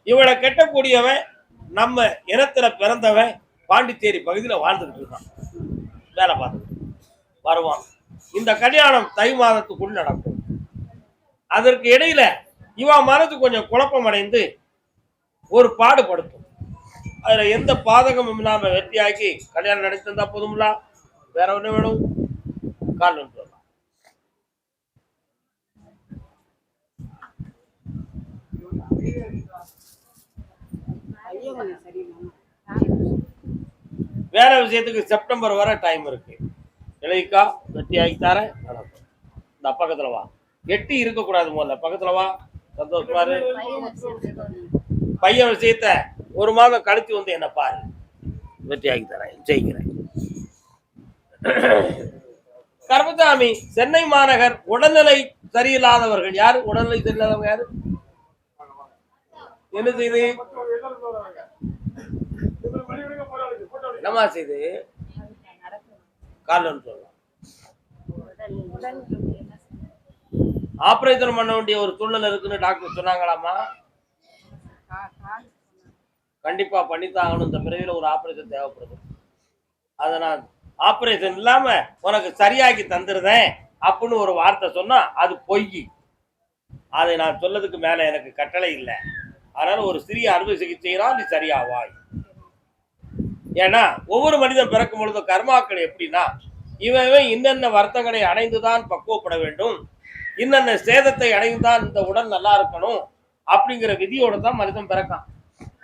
இவளை கெட்டக்கூடியவன் நம்ம இனத்துல பிறந்தவன் பாண்டிச்சேரி பகுதியில் வாழ்ந்துகிட்டு இருக்கான், வேலை பார்த்துட்டு வருவான். இந்த கல்யாணம் தை மாதத்துக்குள் நடக்கும். அதற்கு இடையில இவா மனது கொஞ்சம் குழப்பம் அடைந்து ஒரு பாடுபடுத்தும். அதுல எந்த பாதகமும் இல்லாம வெற்றியாக்கி கல்யாணம் நடத்திருந்தா போதும்ல. வேற ஒண்ணு வேணும், கால் ஒன்று வரலாம். வேற விஷயத்துக்கு செப்டம்பர் வரை டைம் இருக்கு. இளைக்கா வெட்டியாக்கி தரேன். இந்த பக்கத்துல வா, எட்டி இருக்க கூடாது, முதல்ல பக்கத்துல வா. சந்தோஷமாரு. பையன் விஷயத்த ஒரு மாதம் கழிச்சு வந்து என்ன பாரு, வெட்டியாக்கி தரேன், ஜெயிக்கிறேன். கருப்பசாமி, சென்னை மாநகர் உடல்நிலை சரியில்லாதவர்கள் யாரு, உடல்நிலை சரியில்லாதவங்க யாரு, என்ன செய்து என்னமா செய்து கால் சொல்லலாம். ஆபரேஷன் பண்ண வேண்டிய ஒரு சூழ்நிலை இருக்குன்னு டாக்டர் சொன்னாங்களாமா? கண்டிப்பா பண்ணித்தாகணும். இந்த பிறவில ஒரு ஆபரேஷன் தேவைப்படுது. அதை நான் ஆபரேஷன் இல்லாம உனக்கு சரியாக்கி தந்துருதேன் அப்படின்னு ஒரு வார்த்தை சொன்னா அது பொய். அதை நான் சொல்லதுக்கு மேல எனக்கு கட்டளை இல்லை. அதனால ஒரு சிறிய அறுவை சிகிச்சையினால் நீ சரியாவாய். ஏன்னா ஒவ்வொரு மனிதன் பிறக்கும் பொழுது கர்மாக்கள் எப்படின்னா, இவன் இன்னென்ன வருத்தங்களை அடைந்துதான் பக்குவப்பட வேண்டும், இன்னென்ன சேதத்தை அடைந்துதான் இந்த உடல் நல்லா இருக்கணும் அப்படிங்கிற விதியோட தான் மனிதன் பிறக்கான்.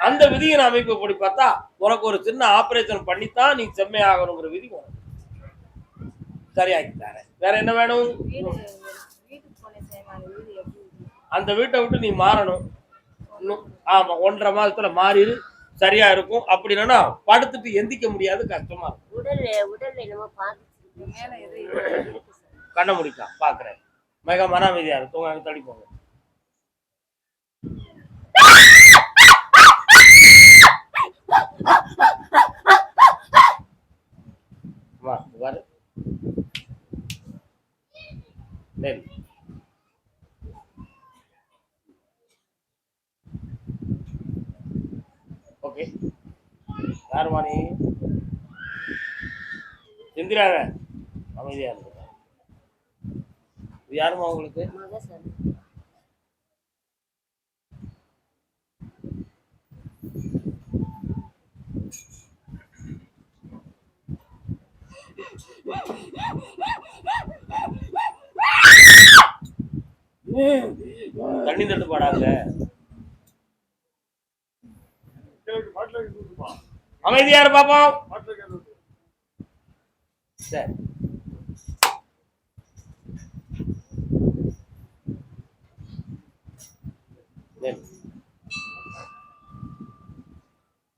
அந்த விதியின் அமைப்பு படி பார்த்தா உனக்கு ஒரு சின்ன ஆபரேஷன் பண்ணித்தான் நீ செம்மையாகணுங்கிற விதி உனக்கு சரியாக்கிட்டார. வேற என்ன வேணும்? அந்த வீட்டை விட்டு நீ மாறணும். ஆமா, 1.5 மாதத்துல மாறிடு, சரியா இருக்கும். அப்படி இல்லைன்னா படுத்துட்டு எந்திக்க முடியாது, கஷ்டமா இருக்கும். கண்ண முடிக்கா பாக்குறேன், மிக மன அமைதியா இருக்கு. தூங்க தள்ளி போங்க. ஓகே, யாருமா நீ? எந்திராங்க, அமைதியா இருங்க. இது யாருமா உங்களுக்கு? தண்ணி தட்டு பாடாங்க. அமைதியா இரு பாப்போம். சரி,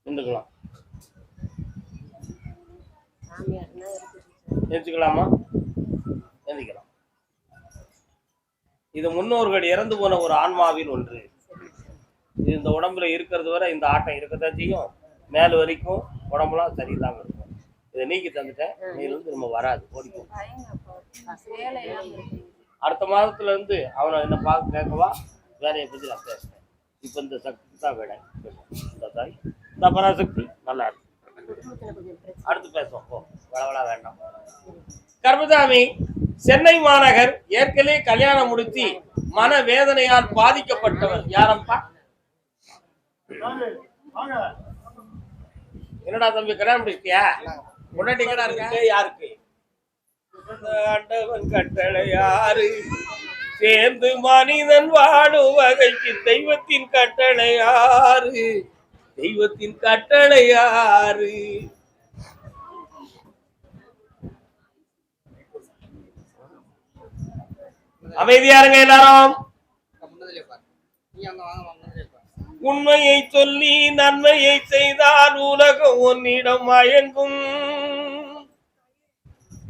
நின்றுக்கலாம். நிறுத்திக்கலாமா? எழுதிக்கலாம். இது முன்னோர்கள் இறந்து போன ஒரு ஆன்மாவின் ஒன்று. இது இந்த உடம்புல இருக்கிறது வரை இந்த ஆட்டம் இருக்கத்தான் செய்யும். மேல் வரைக்கும் உடம்புலாம் சரியில்லாம இருக்கும். இதை நீக்கி தந்துட்டேன், நீங்க திரும்ப வராது, ஓடிக்கும். அடுத்த மாதத்துல இருந்து அவனை என்ன பார்க்க கேட்கவா, வேலையை பத்தி நான் பேசுறேன். இப்ப இந்த சக்தி தான் வேலை, இந்த தாய் இந்த பராசக்தி நல்லா இருக்கு. அடுத்து பேசுவோம், போ, வளவளா வேண்டாம். கர்மசாமி சென்னை மாநகர் ஏற்கனவே கல்யாணம் முடிச்சு மன வேதனையால் பாதிக்கப்பட்டவர். யாரப்பா? என்னடா தம்பி கல்யாணம் முடிச்சியா? முன்னாடி இருக்க யாருக்கு? ஆண்டவன் கட்டளை யாரு, சேர்ந்து மனிதன் வாழும் வகைக்கு தெய்வத்தின் கட்டளை யாரு, தெய்வத்தின் கட்டளை யாரு? அமைதியா இருங்க எல்லாரும். உண்மையை சொல்லி நன்மையை செய்தால் உலகம் உன்னிடம் மயங்கும்.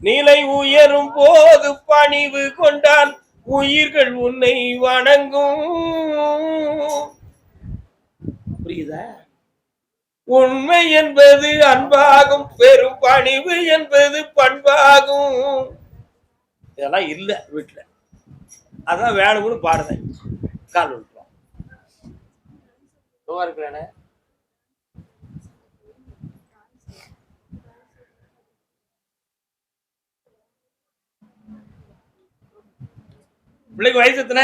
நிலை உயரும் போது பணிவு கொண்டால் உயிர்கள் உன்னை வணங்கும். புரியுதா? உண்மை என்பது அன்பாகும், பெரும் பணிவு என்பது பண்பாகும். இதெல்லாம் இல்ல வீட்டுல, அதான் வேணும்னு பாடுறேன். கால் விட்டுருவோம் இருக்கிறேன். பிள்ளைக்கு வயசு எத்தனை?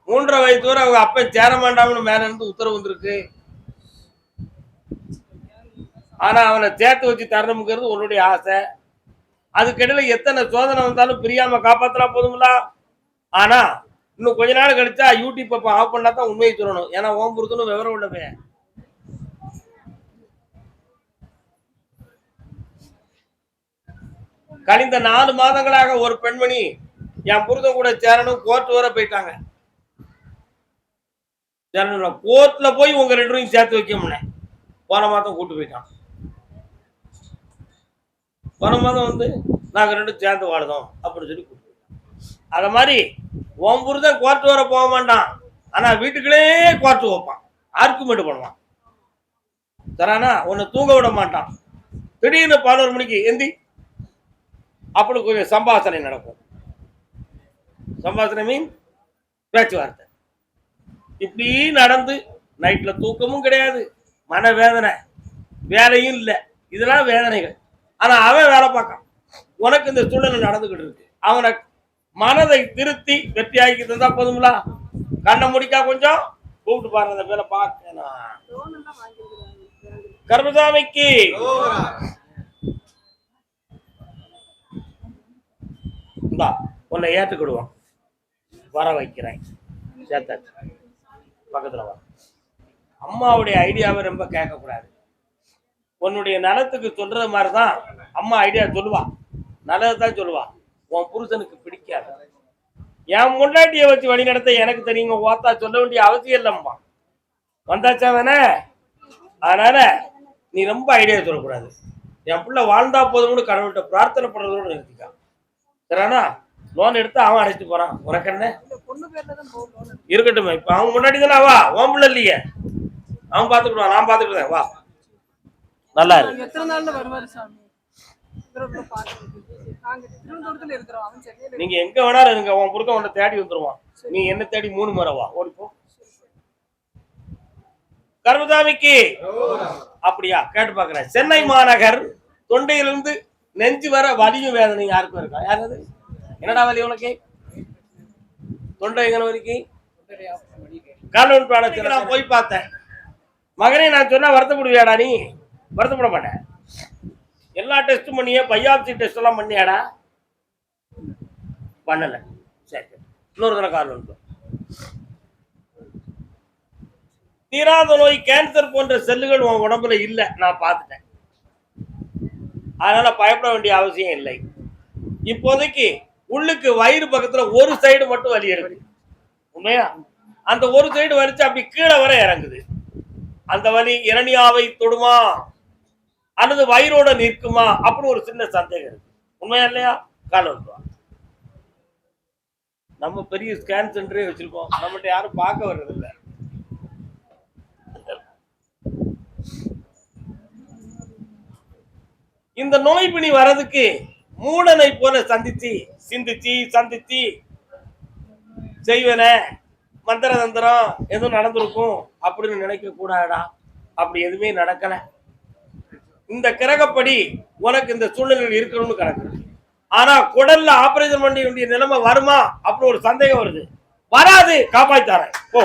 3.5 வயசு வரை அவங்க அப்ப சேர மாட்டாம்னு மேல இருந்து உத்தரவு வந்திருக்கு. ஆனா அவனை சேர்த்து வச்சு தரணுங்கிறது உன்னுடைய ஆசை. அதுக்கிடையில எத்தனை சோதனை வந்தாலும் பிரியாம காப்பாத்தலாம் போதுங்களா? ஆனா இன்னும் கொஞ்ச நாள் கழிச்சா யூடியூப் ஆஃப் பண்ணா தான் உண்மையை சொல்லணும். ஏன்னா ஓம் புருஷனும் விவரம் உள்ளவே. கழிந்த 4 மாதங்களாக ஒரு பெண்மணி என் புருஷன் கூட சேரணும் கோர்ட் வர போயிட்டாங்க. கோர்ட்ல போய் உங்க 2 பேரையும் சேர்த்து வைக்க முடியல. போன மாதம் கூட்டு போயிட்டான். போன மாதம் வந்து நாங்க 2 சேர்ந்து வாழுதோம் அப்படின்னு சொல்லி கூட்டு போயிட்டான். அத மாதிரி உன் புருஷன் கோர்ட் வர போக மாட்டான், ஆனா வீட்டுக்குள்ளே கோர்ட் வைப்பான், ஆர்குமெண்ட் பண்ணுவான். தரானா உன்னை தூங்க விட மாட்டான். திடீர்னு 11 மணிக்கு எந்தி அப்படி கொஞ்சம் சம்பாஷணை நடக்கும். சம்பாஷணை மீன் பேச்சுவார்த்தை. இப்படி நடந்து நைட்ல தூக்கமும் கிடையாது, மனவேதனை, வேலையும் இல்லை. இதெல்லாம் வேதனைகள். ஆனா அவன் வேலை பார்க்கான். உனக்கு இந்த சூழ்நிலை நடந்துகிட்டு இருக்கு. அவனை மனதை திருத்தி வெற்றியாக்கி தந்தா போதுங்களா? கண்ணை முடிக்கா கொஞ்சம் கூப்பிட்டு பாருங்க. அந்த வேலை பார்க்கணும். கர்மசாமிக்கு உன்னை ஏற்றுக்கிடுவான். வர வைக்கிறேன். சேர்த்தாச்சு. பக்கத்துல வர. அம்மாவுடைய ஐடியாவை ரொம்ப கேட்கக்கூடாது. உன்னுடைய நலத்துக்கு சொல்றது மாதிரிதான் அம்மா ஐடியா சொல்லுவா, நல்லதுதான் சொல்லுவா. உன் புருஷனுக்கு பிடிக்காது. என் முன்னாடியை வச்சு வழி நடத்த எனக்கு தெரியுங்க. ஓத்தா சொல்ல வேண்டிய அவசியம் இல்லம்மா. வந்தாச்சா வேணே. அதனால நீ ரொம்ப ஐடியா சொல்லக்கூடாது. என் பிள்ளை வாழ்ந்தா போதும்னு கடவுள்கிட்ட பிரார்த்தனை பண்றதோடு நிறுத்திக்கான். சரிண்ணா? லோன் எடுத்து அவன் அடைச்சிட்டு போறான். உனக்கு என்ன இருக்கட்டும். இப்ப அவன் முன்னாடி தானே வா, உன் பிள்ளை இல்லையே, அவன் பாத்துக்கிடுவான், நான் பாத்துக்கிட்டேன். வா, நல்லா இருக்கு. நீங்க எங்க வேணாலும் இருங்க, உன் புருஷன் உன்னை தேடி வந்துருவான். நீ என்ன தேடி 3 முறை வா, ஓடிப்போ. கர்மசாமிக்கு அப்படியா கேட்டு பாக்குறேன். சென்னை மாநகர் தொண்டையிலிருந்து நெஞ்சு வர வலியும் வேதனையும் யாருக்கும் இருக்கா? யாராவது என்னடா வலி உனக்கு? தொண்டை எங்கன வரைக்கும்? காலவன் பிராணத்துக்கு நான் போய் பார்த்தேன். மகனே, நான் சொன்னா வருத்தப்படுவியாடா? நீ வருத்தப்பட மாட்டேன். எல்லா டெஸ்டும் பண்ணிய, பையாப்சி டெஸ்ட் எல்லாம் பண்ணியாடா? பண்ணல. சரி, இன்னொரு தடவை காரணம். தீராத நோய் கேன்சர் போன்ற செல்லுகள் உன் உடம்புல இல்ல, நான் பார்த்துட்டேன். அதனால பயப்பட வேண்டிய அவசியம் இல்லை. இப்போதைக்கு உள்ளுக்கு வயிறு பக்கத்துல ஒரு சைடு மட்டும் வலி இருக்கு. உண்மையா? அந்த ஒரு சைடு வலிச்சு அப்படி கீழே வர இறங்குது. அந்த வலி இரணியாவை தொடுமா அல்லது வயிறோட நிற்குமா அப்படின்னு ஒரு சின்ன சந்தேகம் இருக்கு. உண்மையா இல்லையா? காலம் நம்ம பெரிய ஸ்கேன் சென்டரே வச்சிருக்கோம், நம்மகிட்ட யாரும் பார்க்க வர்றதில்லை. இந்த நோய் பிணி வர்றதுக்கு மூடனை போல சிந்திச்சு செய்வன மந்திர தந்திரம் எதுவும் நடந்திருக்கும் அப்படின்னு நினைக்க கூடாதா? அப்படி எதுவுமே நடக்கல. இந்த கிரகப்படி உனக்கு இந்த சூழ்நிலையில் இருக்கணும்னு கணக்கு. ஆனா குடல்ல ஆபரேஷன் பண்ண வேண்டிய நிலைமை வருமா அப்படி ஒரு சந்தேகம் வருது. வராது, காப்பாத்தாரேன் போ.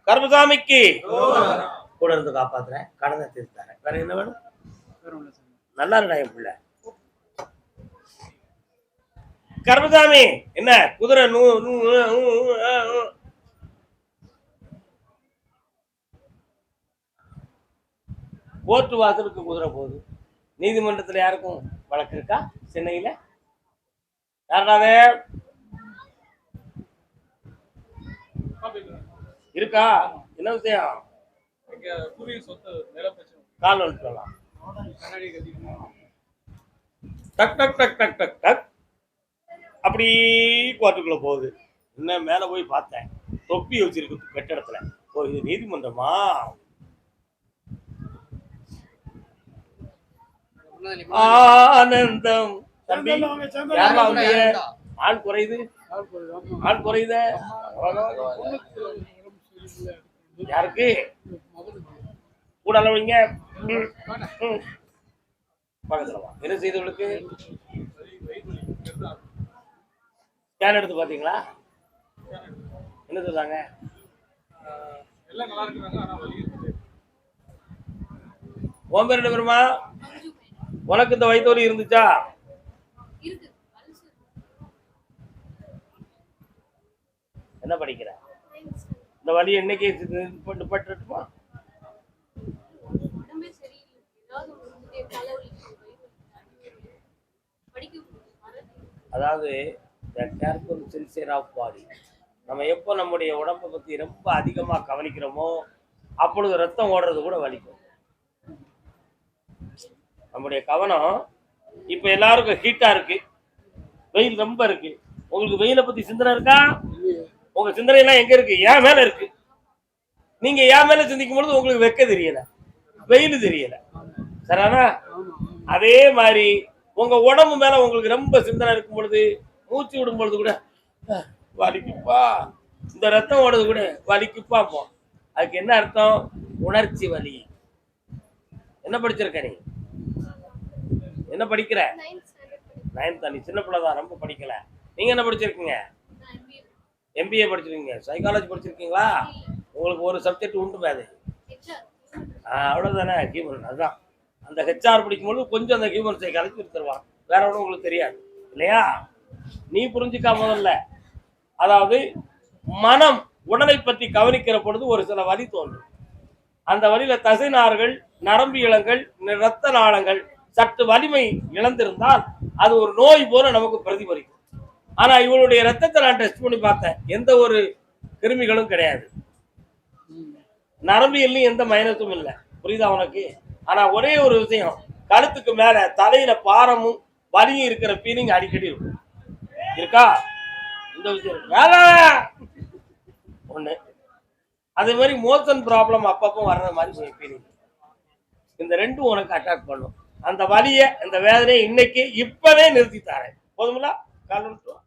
கருமசாமிக்கு கூட இருந்து காப்பாத்துறேன், கடனை தீர்த்தாரேன். வேற என்ன வேணும்? நல்லா இருக்கா என் பிள்ளை? கருமசாமி என்ன குதிரை கோர்ட்டு வாசலுக்கு குதிரை போகுது. நீதிமன்றத்துல யாருக்கும் வழக்கு இருக்கா? சென்னையில யாராவது இருக்கா? என்ன விஷயம்? கால் வந்துட்டலாம். டக் டக் டக் டக் டக் டக் அப்படி கோர்ட்டுக்குள்ள போகுது. என்ன மேல போய் பார்த்தேன், தொப்பி வச்சிருக்கு கட்டடத்துல. ஓ, இது நீதிமன்றமா? ஆனந்தம். தம்பி ஆள் குறையுது, ஆள் குறையுத. யாருக்கு கூட அளவீங்க? பக்கத்துலவா? என்ன செய்தவளுக்கு ஸ்கேன் எடுத்து பாத்தீங்களா? என்ன சொல்றாங்க? உன் பேர் என்ன பெருமா? உனக்கு இந்த வயிற்று வலி இருந்துச்சா? என்ன படிக்கிற? இந்த வலி என்னைக்கு பட்டுமா? அதாவது நம்ம எப்போ நம்முடைய உடம்பை பத்தி ரொம்ப அதிகமா கவனிக்கிறோமோ அப்பொழுது ரத்தம் ஓடுறது கூட வலிக்கும். நம்முடைய கவனம் இப்ப எல்லாருக்கும் ஹீட்டா இருக்கு, வெயில் ரொம்ப இருக்கு. உங்களுக்கு வெயிலை பத்தி சிந்தனை இருக்கா? உங்க சிந்தனை எல்லாம் எங்க இருக்கு? என் மேல இருக்கு. நீங்க என் மேல சிந்திக்கும் பொழுது உங்களுக்கு வெக்க தெரியல, வெயில் தெரியல. சரியானா? அதே மாதிரி உங்க உடம்பு மேல உங்களுக்கு ரொம்ப சிந்தனை இருக்கும் பொழுது, மூச்சு விடும் பொழுது கூட வலிக்குப்பா, இந்த ரத்தம் ஓடுறது கூட வலிக்குப்பா போ. அதுக்கு என்ன அர்த்தம்? உணர்ச்சி வலி. என்ன படிச்சிருக்க நீ? என்ன படிக்கிற? 9th. நீ சின்ன பிள்ளைதான், ரொம்ப படிக்கல. நீங்க என்ன படிச்சிருக்கீங்க? MBA படிச்சிருக்கீங்க. சைக்காலஜி படிச்சிருக்கீங்களா? உங்களுக்கு ஒரு சப்ஜெக்ட் உண்டு அது, அவ்வளவுதானே? ஹியூமன். அதுதான் அந்த HR படிக்கும்போது கொஞ்சம் அந்த ஹியூமன் சைக்காலஜி தருவாங்க, வேற ஒன்றும் உங்களுக்கு தெரியாது இல்லையா? நீ புரிஞ்சுக்கா முதல்ல. அதாவது மனம் உடலை பற்றி கவனிக்கிற பொழுது ஒரு சில வலி தோன்றும். அந்த வலியில தசை நார்கள், நரம்பு இளங்கள், இரத்த நாளங்கள் சற்று வலிமை இழந்திருந்தால் அது ஒரு நோய் போல நமக்கு பிரதிபலிக்கும். ஆனா இவளுடைய ரத்தத்தை நான் டெஸ்ட் பண்ணி பார்த்தேன், எந்த ஒரு கிருமிகளும் கிடையாது, நரம்பியல்லையும் எந்த மைனஸும் இல்லை. புரியுதா உனக்கு? ஆனா ஒரே ஒரு விஷயம், கழுத்துக்கு மேல தலையில பாரமும் வலியும் இருக்கிற ஃபீலிங் அடிக்கடி இருக்கும். இருக்கா? இந்த விஷயம் ஒண்ணு. அதே மாதிரி மோஷன் ப்ராப்ளம் அப்பப்போ வர்ற மாதிரி ஃபீலிங். இந்த ரெண்டும் உனக்கு அட்டாக் பண்ணும். அந்த வலியை, இந்த வேதனையை இன்னைக்கு இப்பவே நிறுத்தி தரேன். போதுங்களா? கால் நிமிஷம்